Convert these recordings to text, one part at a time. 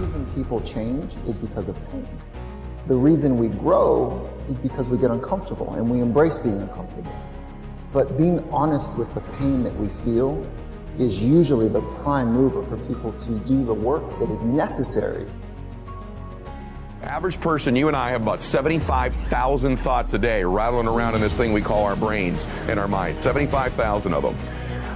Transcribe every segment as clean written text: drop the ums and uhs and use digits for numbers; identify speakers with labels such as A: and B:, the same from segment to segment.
A: reason people change is because of pain. The reason we grow is because we get uncomfortable and we embrace being uncomfortable. But being honest with the pain that we feel is usually the prime mover for people to do the work that is necessary.
B: Average person, you and I have about 75,000 thoughts a day rattling around in this thing we call our brains and our minds. 75,000 of them.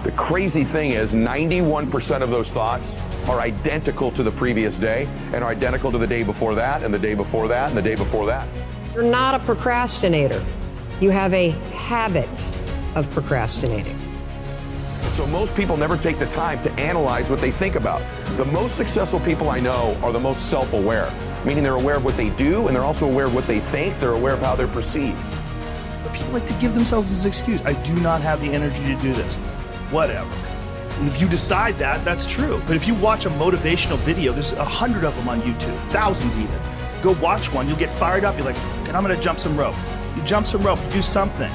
B: The crazy thing is 91% of those thoughts are identical to the previous day and are identical to the day before that and the day before that and the day before that.
C: You're not a procrastinator. You have a habit of procrastinating.
B: So most people never take the time to analyze what they think about. The most successful people I know are the most self-aware, meaning they're aware of what they do and they're also aware of what they think, they're aware of how they're perceived.
D: But people like to give themselves this excuse. I do not have the energy to do this. Whatever. And if you decide that, that's true. But if you watch a motivational video, there's 100 of them on YouTube, thousands even. Go watch one, you'll get fired up. You're like, okay, I'm gonna jump some rope. You jump some rope, you do something.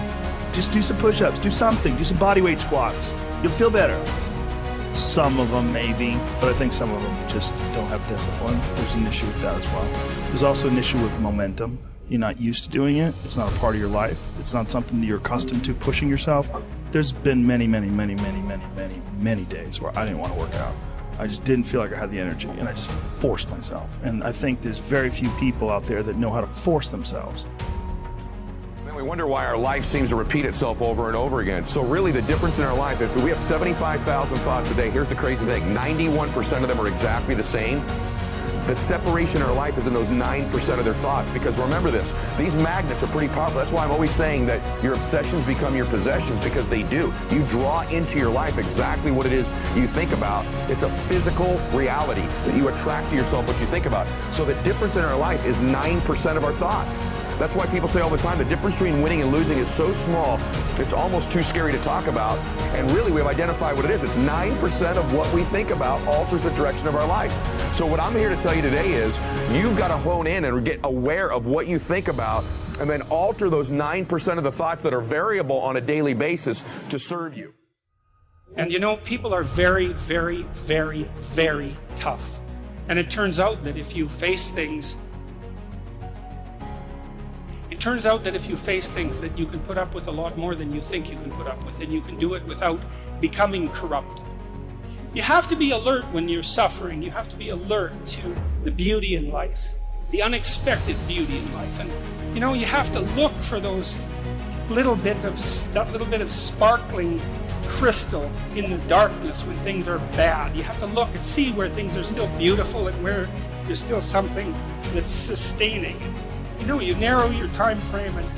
D: Just do some push-ups, do something, do some body weight squats. You'll feel better. Some of them maybe, but I think some of them just don't have discipline. There's an issue with that as well. There's also an issue with momentum. You're not used to doing it. It's not a part of your life. It's not something that you're accustomed to pushing yourself. There's been many days where I didn't want to work out. I just didn't feel like I had the energy, and I just forced myself. And I think there's very few people out there that know how to force themselves.
B: We wonder why our life seems to repeat itself over and over again. So really the difference in our life, if we have 75,000 thoughts a day, here's the crazy thing, 91% of them are exactly the same. The separation in our life is in those 9% of their thoughts, because remember this, these magnets are pretty powerful. That's why I'm always saying that your obsessions become your possessions, because they do. You draw into your life exactly what it is you think about. It's a physical reality that you attract to yourself what you think about. So the difference in our life is 9% of our thoughts. That's why people say all the time, the difference between winning and losing is so small, it's almost too scary to talk about. And really, we've identified what it is. It's 9% of what we think about alters the direction of our life. So what I'm here to tell you today is, you've got to hone in and get aware of what you think about, and then alter those 9% of the thoughts that are variable on a daily basis to serve you.
E: And you know, people are very, very, very, very tough. And it turns out that if you face things that you can put up with a lot more than you think you can put up with, and you can do it without becoming corrupt. You have to be alert when you're suffering. You have to be alert to the beauty in life, the unexpected beauty in life. And you know, you have to look for those that little bit of sparkling crystal in the darkness when things are bad. You have to look and see where things are still beautiful and where there's still something that's sustaining. You know, you narrow your time frame and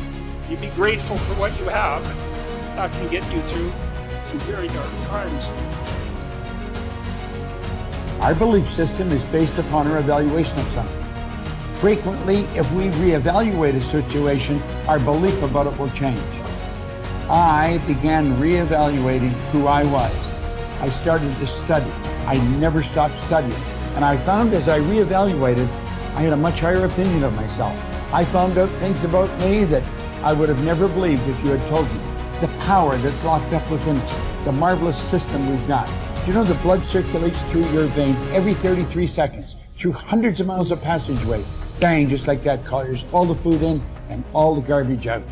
E: you be grateful for what you have. And that can get you through some very dark times.
F: Our belief system is based upon our evaluation of something. Frequently, if we reevaluate a situation, our belief about it will change. I began reevaluating who I was. I started to study. I never stopped studying. And I found as I reevaluated, I had a much higher opinion of myself. I found out things about me that I would have never believed if you had told me. The power that's locked up within us, the marvelous system we've got. Do you know the blood circulates through your veins every 33 seconds, through hundreds of miles of passageway? Bang, just like that, clears all the food in and all the garbage out.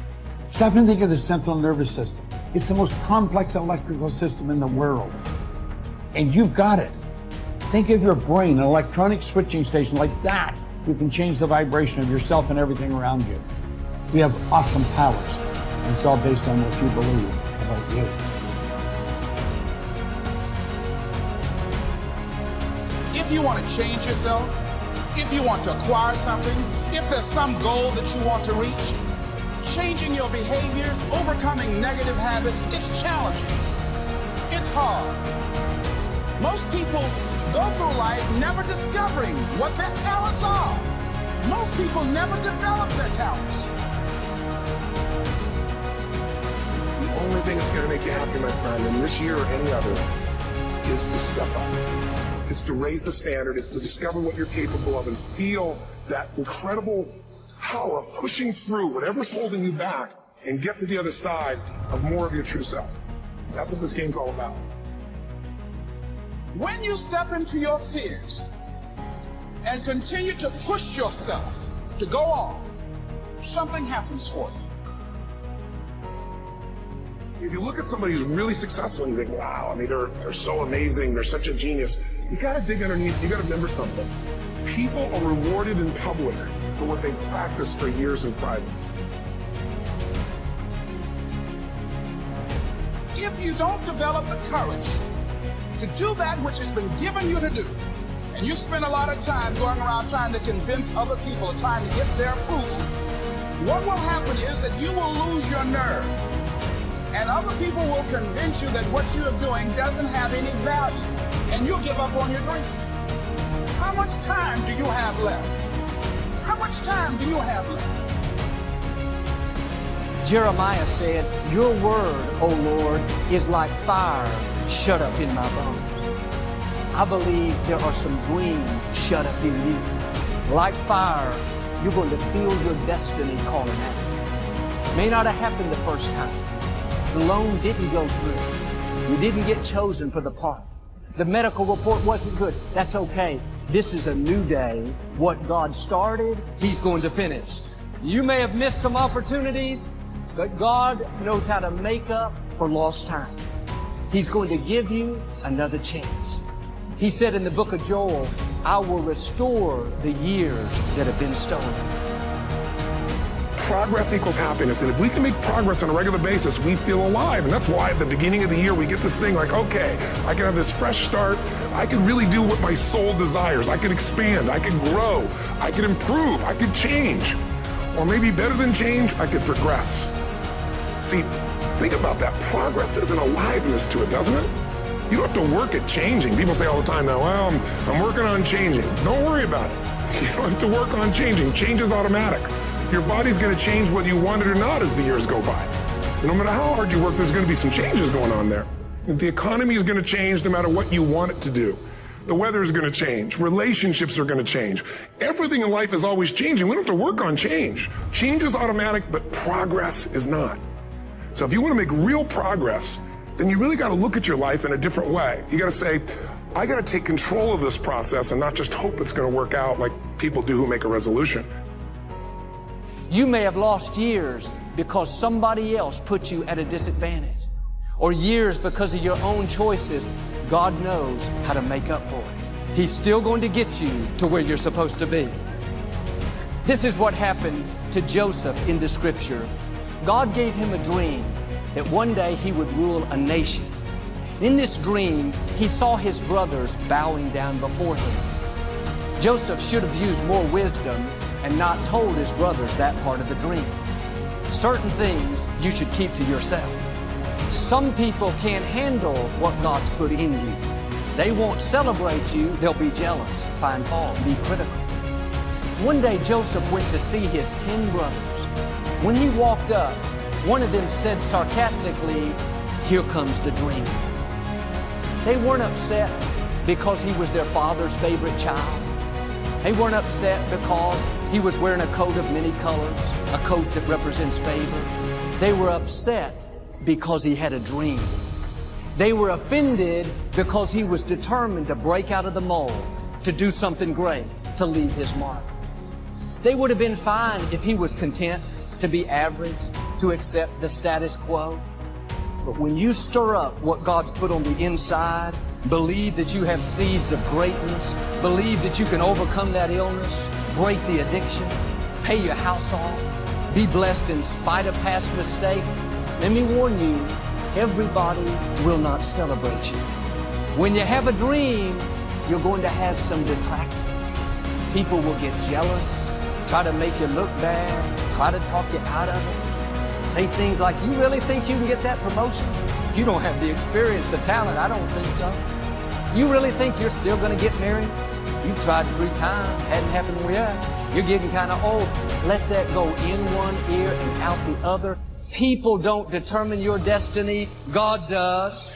F: Stop and think of the central nervous system. It's the most complex electrical system in the world. And you've got it. Think of your brain, an electronic switching station like that. You can change the vibration of yourself and everything around you. We have awesome powers, and it's all based on what you believe about you.
G: If you want to change yourself, if you want to acquire something, if there's some goal that you want to reach, changing your behaviors, overcoming negative habits, it's challenging. It's hard. Most people go through life never discovering what their talents are. Most people never develop their talents.
H: The only thing that's going to make you happy, my friend, in this year or any other, is to step up. It's to raise the standard. It's to discover what you're capable of and feel that incredible power pushing through whatever's holding you back and get to the other side of more of your true self. That's what this game's all about.
G: When you step into your fears and continue to push yourself to go on, something happens for you.
H: If you look at somebody who's really successful and you think, wow, I mean, they're so amazing, they're such a genius, you gotta dig underneath, you gotta remember something. People are rewarded in public for what they practice for years in private.
G: If you don't develop the courage to do that which has been given you to do, and you spend a lot of time going around trying to convince other people or trying to get their approval, what will happen is that you will lose your nerve. And other people will convince you that what you are doing doesn't have any value, and you'll give up on your dream. How much time do you have left? How much time do you have left?
I: Jeremiah said, "Your word, O Lord, is like fire shut up in my bones." I believe there are some dreams shut up in you. Like fire, you're going to feel your destiny calling out. May not have happened the first time. The loan didn't go through. You didn't get chosen for the part. The medical report wasn't good. That's okay. This is a new day. What God started, He's going to finish. You may have missed some opportunities, but God knows how to make up for lost time. He's going to give you another chance. He said in the book of Joel, "I will restore the years that have been stolen."
H: Progress equals happiness, and if we can make progress on a regular basis, we feel alive. And that's why at the beginning of the year we get this thing like, okay, I can have this fresh start. I can really do what my soul desires. I can expand. I can grow. I can improve. I can change. Or maybe better than change, I could progress. See, think about that. Progress is an aliveness to it, doesn't it? You don't have to work at changing. People say all the time now, well, I'm working on changing. Don't worry about it. You don't have to work on changing. Change is automatic. Your body's going to change whether you want it or not as the years go by. And no matter how hard you work, there's going to be some changes going on there. The economy is going to change no matter what you want it to do. The weather is going to change. Relationships are going to change. Everything in life is always changing. We don't have to work on change. Change is automatic, but progress is not. So if you want to make real progress, then you really got to look at your life in a different way. You got to say, I got to take control of this process and not just hope it's going to work out like people do who make a resolution.
I: You may have lost years because somebody else put you at a disadvantage, or years because of your own choices. God knows how to make up for it. He's still going to get you to where you're supposed to be. This is what happened to Joseph in the scripture. God gave him a dream that one day he would rule a nation. In this dream, he saw his brothers bowing down before him. Joseph should have used more wisdom and not told his brothers that part of the dream. Certain things you should keep to yourself. Some people can't handle what God's put in you. They won't celebrate you, they'll be jealous, find fault, be critical. One day Joseph went to see his 10 brothers. When he walked up, one of them said sarcastically, "Here comes the dream." They weren't upset because he was their father's favorite child. They weren't upset because he was wearing a coat of many colors, a coat that represents favor. They were upset because he had a dream. They were offended because he was determined to break out of the mold, to do something great, to leave his mark. They would have been fine if he was content to be average, to accept the status quo. But when you stir up what God's put on the inside, believe that you have seeds of greatness, believe that you can overcome that illness, break the addiction, pay your house off, be blessed in spite of past mistakes, let me warn you, everybody will not celebrate you. When you have a dream, you're going to have some detractors. People will get jealous, try to make you look bad, try to talk you out of it. Say things like, "You really think you can get that promotion? You don't have the experience, the talent. I don't think so. You really think you're still going to get married? You've tried 3 times, hadn't happened yet. You're getting kind of old." Let that go in one ear and out the other. People don't determine your destiny. God does.